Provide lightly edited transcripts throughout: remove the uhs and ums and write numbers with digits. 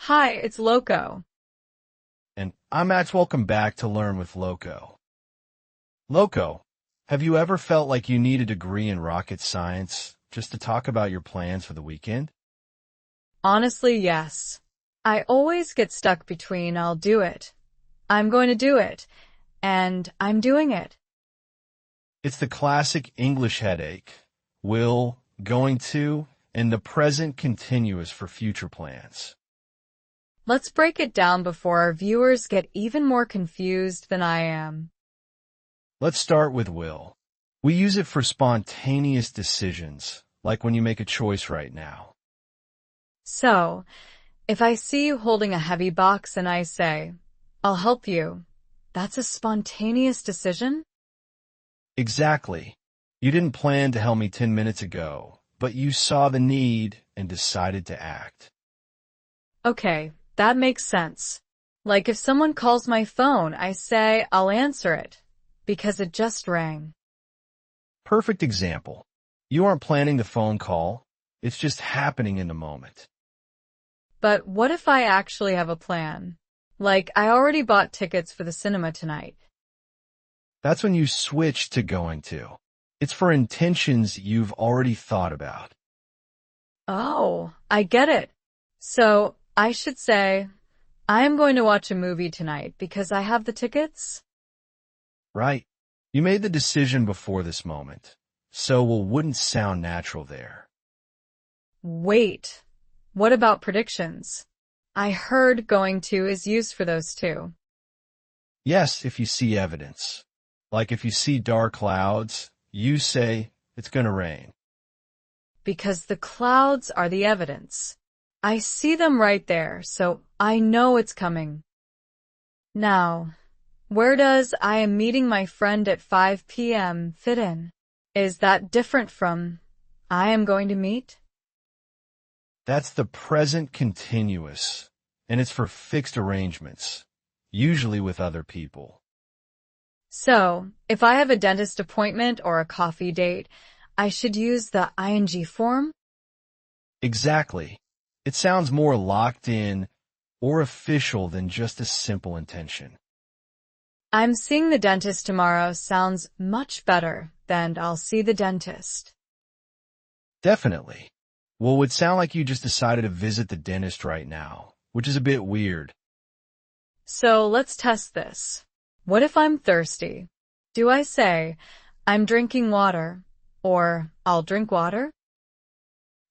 Hi, it's Loco. And I'm Max. Welcome back to Learn with Loco. Loco, have you ever felt like you need a degree in rocket science just to talk about your plans for the weekend? Honestly, yes. I always get stuck between I'll do it, I'm going to do it, and I'm doing it. It's the classic English headache. Will, going to, and the present continuous for future plans. Let's break it down before our viewers get even more confused than I am. Let's start with will. We use it for spontaneous decisions, like when you make a choice right now. So, if I see you holding a heavy box and I say, I'll help you, that's a spontaneous decision? Exactly. You didn't plan to help me 10 minutes ago, but you saw the need and decided to act. Okay, that makes sense. Like if someone calls my phone, I say I'll answer it, because it just rang. Perfect example. You aren't planning the phone call. It's just happening in the moment. But what if I actually have a plan? Like, I already bought tickets for the cinema tonight. That's when you switch to going to. It's for intentions you've already thought about. Oh, I get it. So, I should say, I am going to watch a movie tonight because I have the tickets? Right. You made the decision before this moment, so it wouldn't sound natural there. Wait, what about predictions? I heard going to is used for those too. Yes, if you see evidence. Like if you see dark clouds, you say it's gonna rain. Because the clouds are the evidence. I see them right there, so I know it's coming. Now, where does I am meeting my friend at 5 p.m. fit in? Is that different from I am going to meet? That's the present continuous, and it's for fixed arrangements, usually with other people. So, if I have a dentist appointment or a coffee date, I should use the ing form? Exactly. It sounds more locked in or official than just a simple intention. I'm seeing the dentist tomorrow sounds much better than I'll see the dentist. Definitely. Well, it would sound like you just decided to visit the dentist right now, which is a bit weird. So let's test this. What if I'm thirsty? Do I say, I'm drinking water, or I'll drink water?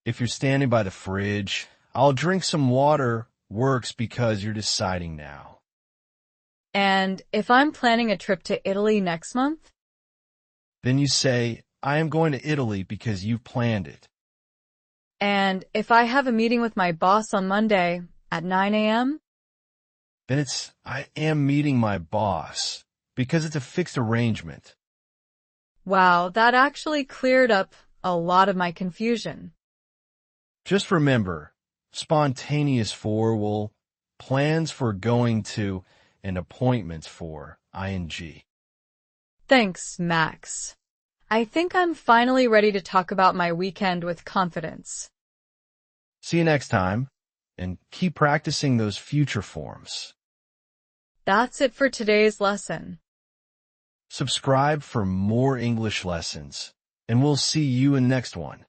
If you're standing by the fridge, I'll drink some water works because you're deciding now. And if I'm planning a trip to Italy next month? Then you say, I am going to Italy because you've planned it. And if I have a meeting with my boss on Monday at 9 a.m.? Then it's, I am meeting my boss because it's a fixed arrangement. Wow, that actually cleared up a lot of my confusion. Just remember, spontaneous for will, plans for going to, and appointments for ing. Thanks, Max. I think I'm finally ready to talk about my weekend with confidence. See you next time, and keep practicing those future forms. That's it for today's lesson. Subscribe for more English lessons, and we'll see you in the next one.